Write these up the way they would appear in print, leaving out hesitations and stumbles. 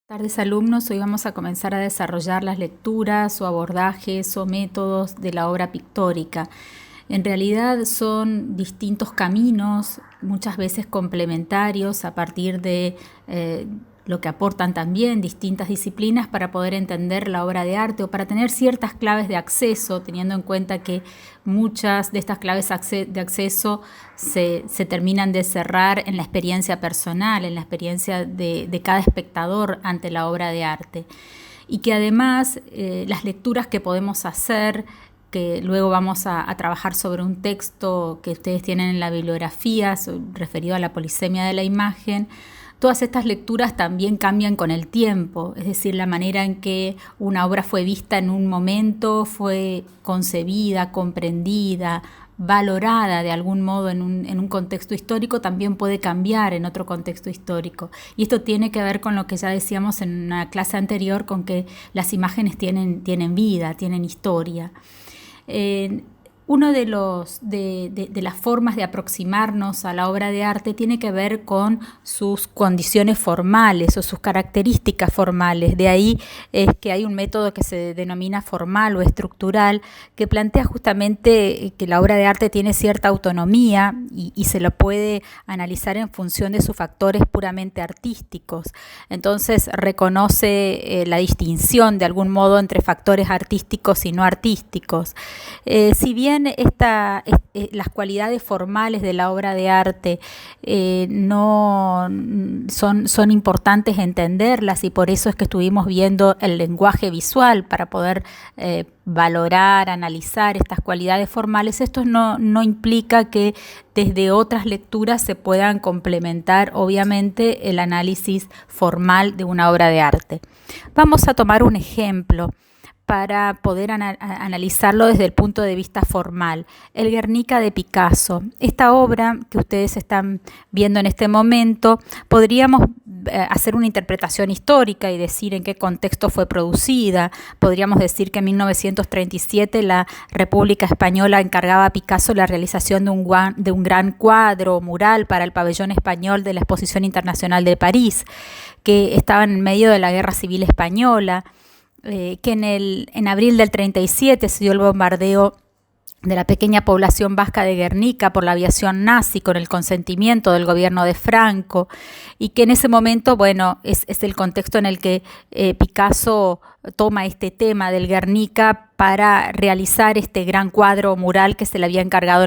Tardes alumnos, hoy vamos a comenzar a desarrollar las lecturas o abordajes o métodos de la obra pictórica. En realidad son distintos caminos, muchas veces complementarios a partir de lo que aportan también distintas disciplinas para poder entender la obra de arte o para tener ciertas claves de acceso, teniendo en cuenta que muchas de estas claves de acceso se terminan de cerrar en la experiencia personal, en la experiencia de cada espectador ante la obra de arte. Y que además las lecturas que podemos hacer, que luego vamos a trabajar sobre un texto que ustedes tienen en la bibliografía referido a la polisemia de la imagen. Todas estas lecturas también cambian con el tiempo, es decir, la manera en que una obra fue vista en un momento, fue concebida, comprendida, valorada de algún modo en un contexto histórico, también puede cambiar en otro contexto histórico. Y esto tiene que ver con lo que ya decíamos en una clase anterior, con que las imágenes tienen vida, tienen historia. Uno de las formas de aproximarnos a la obra de arte tiene que ver con sus condiciones formales o sus características formales. De ahí es que hay un método que se denomina formal o estructural, que plantea justamente que la obra de arte tiene cierta autonomía y se lo puede analizar en función de sus factores puramente artísticos. Entonces reconoce la distinción de algún modo entre factores artísticos y no artísticos. Si bien las cualidades formales de la obra de arte no son importantes entenderlas, y por eso es que estuvimos viendo el lenguaje visual para poder valorar, analizar estas cualidades formales. Esto no implica que desde otras lecturas se puedan complementar, obviamente, el análisis formal de una obra de arte. Vamos a tomar un ejemplo para poder analizarlo desde el punto de vista formal. El Guernica de Picasso. Esta obra que ustedes están viendo en este momento, podríamos hacer una interpretación histórica y decir en qué contexto fue producida. Podríamos decir que en 1937 la República Española encargaba a Picasso la realización de un gran cuadro mural para el pabellón español de la Exposición Internacional de París, que estaba en medio de la Guerra Civil Española. Que en abril del 37 se dio el bombardeo de la pequeña población vasca de Guernica por la aviación nazi con el consentimiento del gobierno de Franco, y que en ese momento, bueno, es el contexto en el que Picasso toma este tema del Guernica para realizar este gran cuadro mural que se le había encargado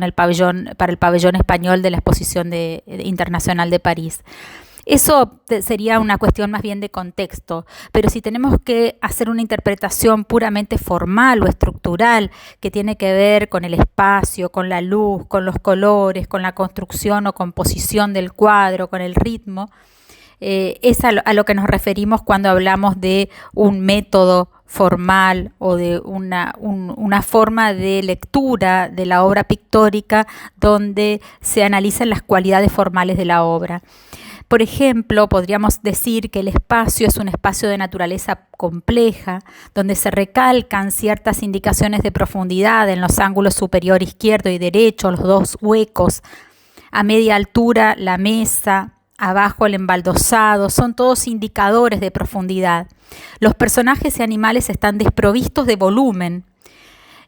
para el pabellón español de la Exposición Internacional de París. Eso sería una cuestión más bien de contexto, pero si tenemos que hacer una interpretación puramente formal o estructural que tiene que ver con el espacio, con la luz, con los colores, con la construcción o composición del cuadro, con el ritmo, es a lo que nos referimos cuando hablamos de un método formal o de una forma de lectura de la obra pictórica donde se analizan las cualidades formales de la obra. Por ejemplo, podríamos decir que el espacio es un espacio de naturaleza compleja, donde se recalcan ciertas indicaciones de profundidad en los ángulos superior izquierdo y derecho, los dos huecos, a media altura la mesa, abajo el embaldosado, son todos indicadores de profundidad. Los personajes y animales están desprovistos de volumen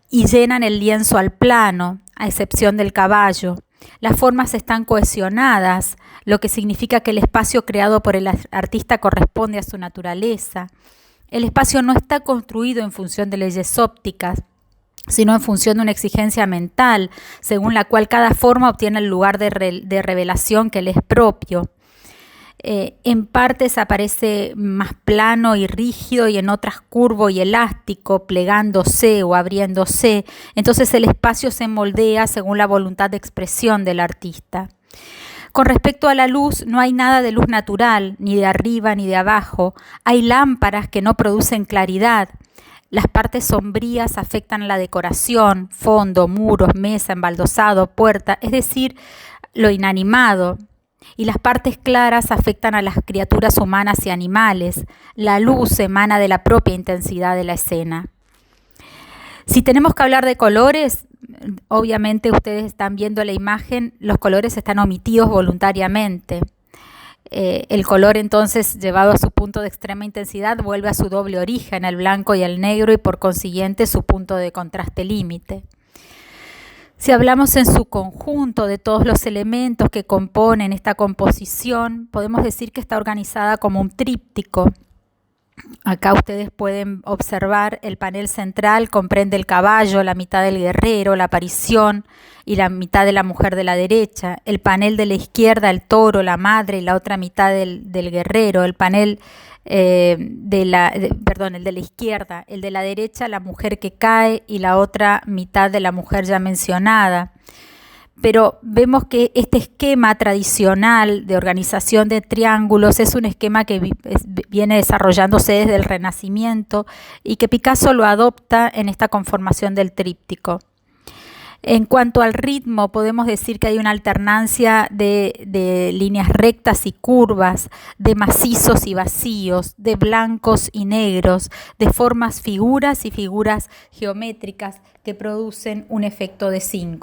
y llenan el lienzo al plano, a excepción del caballo. Las formas están cohesionadas, lo que significa que el espacio creado por el artista corresponde a su naturaleza. El espacio no está construido en función de leyes ópticas, sino en función de una exigencia mental, según la cual cada forma obtiene el lugar de revelación que le es propio. En partes aparece más plano y rígido y en otras curvo y elástico, plegándose o abriéndose. Entonces el espacio se moldea según la voluntad de expresión del artista. Con respecto a la luz, no hay nada de luz natural, ni de arriba ni de abajo. Hay lámparas que no producen claridad. Las partes sombrías afectan a la decoración, fondo, muros, mesa, embaldosado, puerta, es decir, lo inanimado. Y las partes claras afectan a las criaturas humanas y animales. La luz emana de la propia intensidad de la escena. Si tenemos que hablar de colores, obviamente ustedes están viendo la imagen, los colores están omitidos voluntariamente. El color entonces, llevado a su punto de extrema intensidad, vuelve a su doble origen, el blanco y el negro, y por consiguiente su punto de contraste límite. Si hablamos en su conjunto de todos los elementos que componen esta composición, podemos decir que está organizada como un tríptico. Acá ustedes pueden observar el panel central, comprende el caballo, la mitad del guerrero, la aparición y la mitad de la mujer de la derecha. El panel de la izquierda, el toro, la madre y la otra mitad del guerrero. El panel el de la izquierda, el de la derecha, la mujer que cae y la otra mitad de la mujer ya mencionada. Pero vemos que este esquema tradicional de organización de triángulos es un esquema que viene desarrollándose desde el Renacimiento y que Picasso lo adopta en esta conformación del tríptico. En cuanto al ritmo, podemos decir que hay una alternancia de líneas rectas y curvas, de macizos y vacíos, de blancos y negros, de formas figuras y figuras geométricas que producen un efecto de 5.